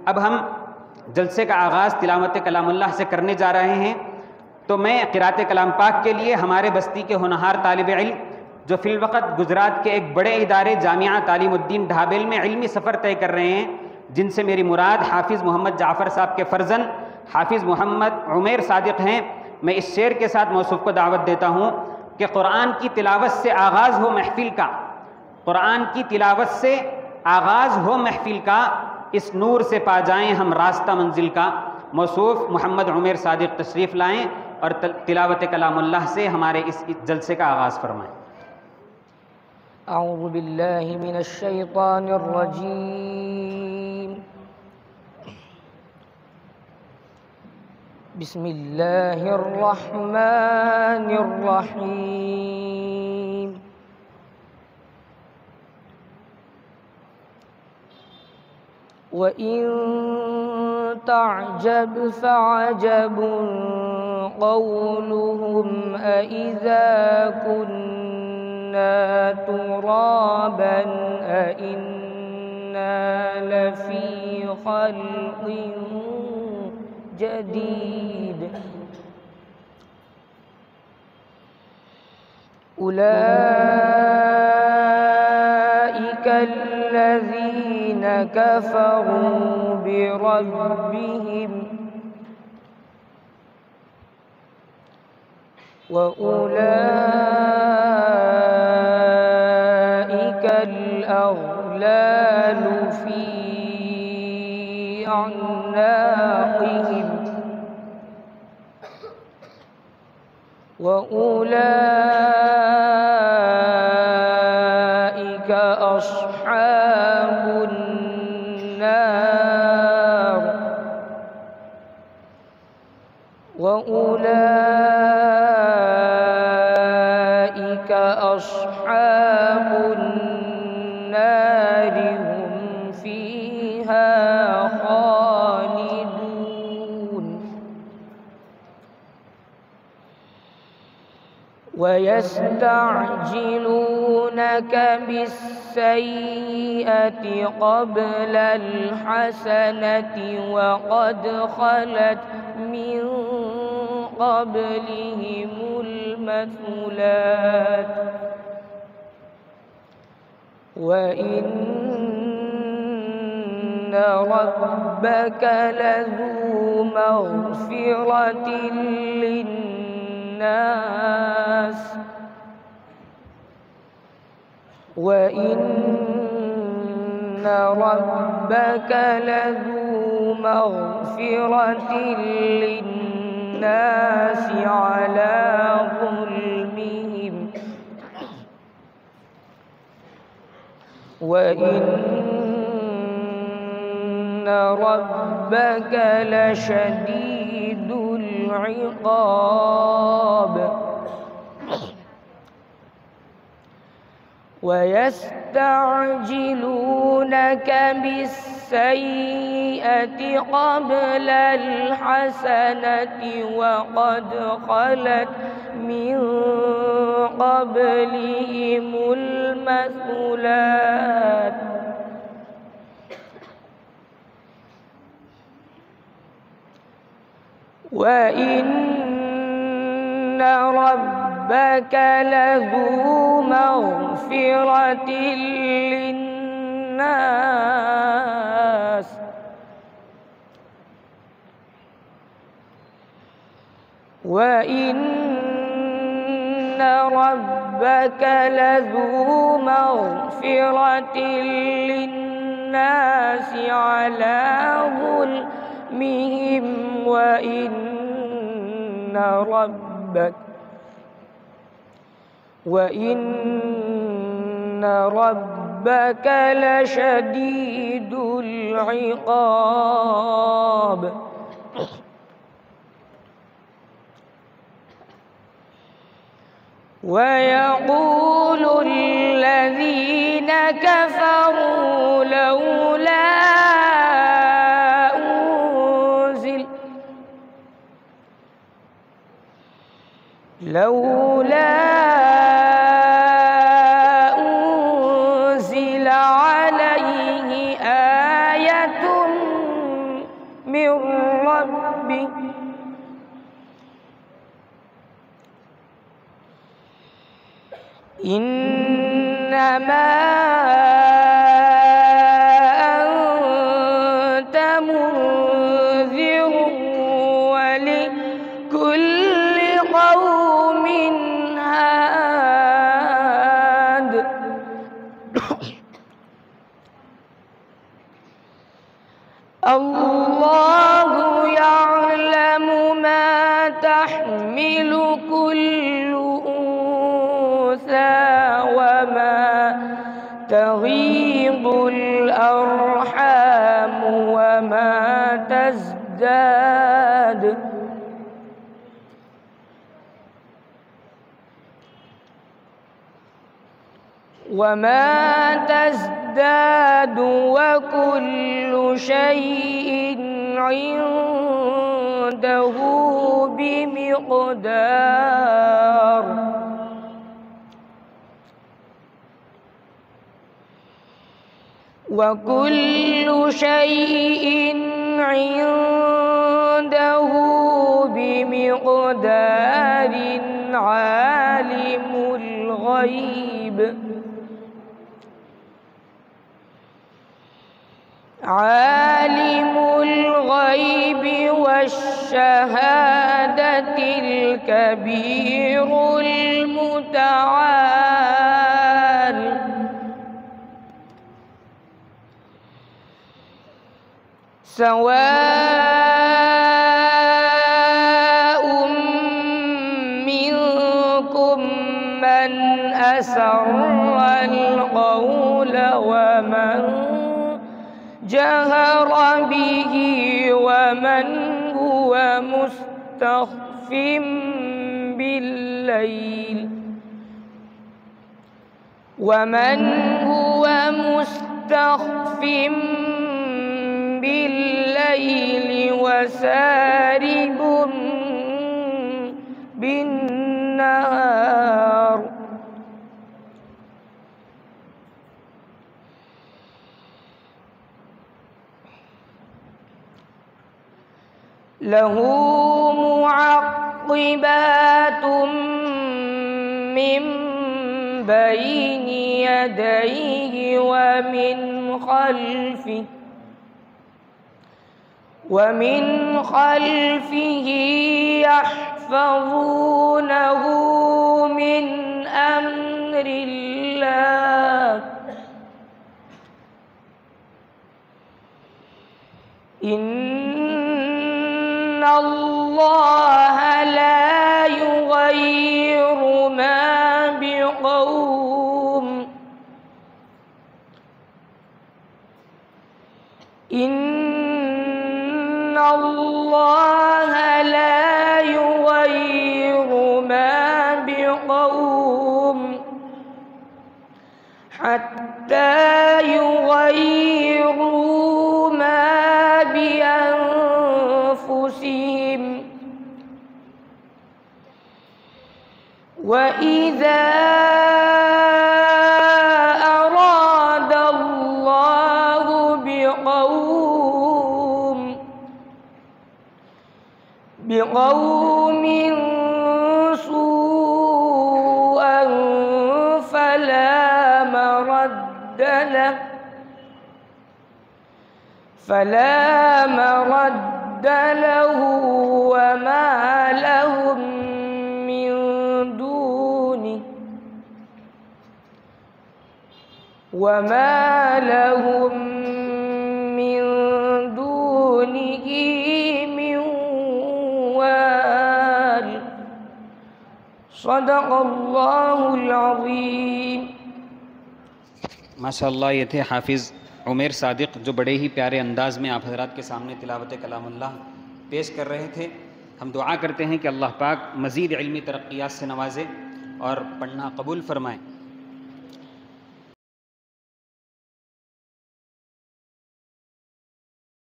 अब हम जलसे का आगाज़ तिलावत कलामुल्लाह से करने जा रहे हैं। तो मैं क़िरात कलाम पाक के लिए हमारे बस्ती के होनहार तालिब इल्म जो फ़िलवक़्त गुजरात के एक बड़े इदारे जामिया तालीमुद्दीन ढाबेल में इल्मी सफ़र तय कर रहे हैं, जिनसे मेरी मुराद हाफिज़ मोहम्मद जाफ़र साहब के फ़र्जंद हाफिज़ मोहम्मद उमैर सादिक़ हैं, मैं इस शेर के साथ मौसूफ़ को दावत देता हूँ कि क़ुरान की तिलावत से आगाज़ हो महफ़िल का, क़ुरान की तिलावत से आगाज़ हो महफ़िल का, इस नूर से पा जाएँ हम रास्ता मंजिल का। मौसूफ़ मोहम्मद उमैर सादिक़ तशरीफ़ लाएँ और तिलावत कलामुल्लाह से हमारे इस जलसे का आगाज़ फरमाएँ। अऊज़ु बिल्लाहि मिनश शैतानिर रजीम। बिस्मिल्लाहिर रहमानिर रहीम। व इन तअजब फअजबुन क़ौलुहुम अइज़ा कुन्ना तुराबन अइन्ना लफ़ी ख़ल्क़िन जदीद। उलाइका अल्लज़ीना कफ़रू बिरब्बिहिम व उलाइका अल-अग़लालु फ़ी अअनाक़िहिम व उलाइका अस्हाबुन नार व उलाइका अस्हाबुन नारि हुम फ़ीहा ख़ालिदून। वयस्तअजिलूनक बिस्सय्यिअति क़ब्लल हसनति वक़द ख़लत मिन क़ब्लिहिमुल मथुलात व इन्न रब्बक लज़ू मग़फ़िरतिन लिन्नास व इन्न रब्बक लज़ू मग़फ़िरतिन लिन्नास अला ज़ुल्मिहिम व इन्न रब्बक लशदीदुल इक़ाब। वयस्तअजिलूनक बिस्सय्यिअति क़ब्लल हसनति वक़द ख़लत मिन क़ब्लिहिमुल मथुलात व इन्न रब्बक लज़ू मग़फ़िरतिन लिन्नास व इन्न रब्बक लज़ू मग़फ़िरतिन लिन्नास अला ज़ुल्मिहिम व इन्न रब्बक लशदीदुल इक़ाब। वयक़ूलु الذين كفروا لولا أنزل عليه آية ربك إنما أنت منذر ولكل قوم هاد الله يعلم ما تحمل كل أنثى وما تغيض الأرحام وما تزداد وكل شيء عنده بمقدار وكل شيء عنده بمقدار عالم الغيب والشهادة الكبير المتعال سواء منكم من أسر القول ومن جهر به ومن هو مستخف بالليل وسارب بالنهار له معقبات من بين يديه ومن خلفه يحفظونه من أمر الله إن الله لا يغير ما بقوم إن الله لا يغير ما بقوم حتى يغيروا ما بأنفسهم وإذا أراد الله بقوم سوءا فلا مرد له وما لهم من دونه من وال صدق الله العظीम। माशाअल्लाह, ये थे हाफिज़ उमैर सादिक जो बड़े ही प्यारे अंदाज़ में आप हज़रात के सामने तिलावत कलामुल्लाह पेश कर रहे थे। हम दुआ करते हैं कि अल्लाह पाक मज़ीद इल्मी तरक्कियात से नवाज़े और पढ़ना कबूल फ़रमाएँ।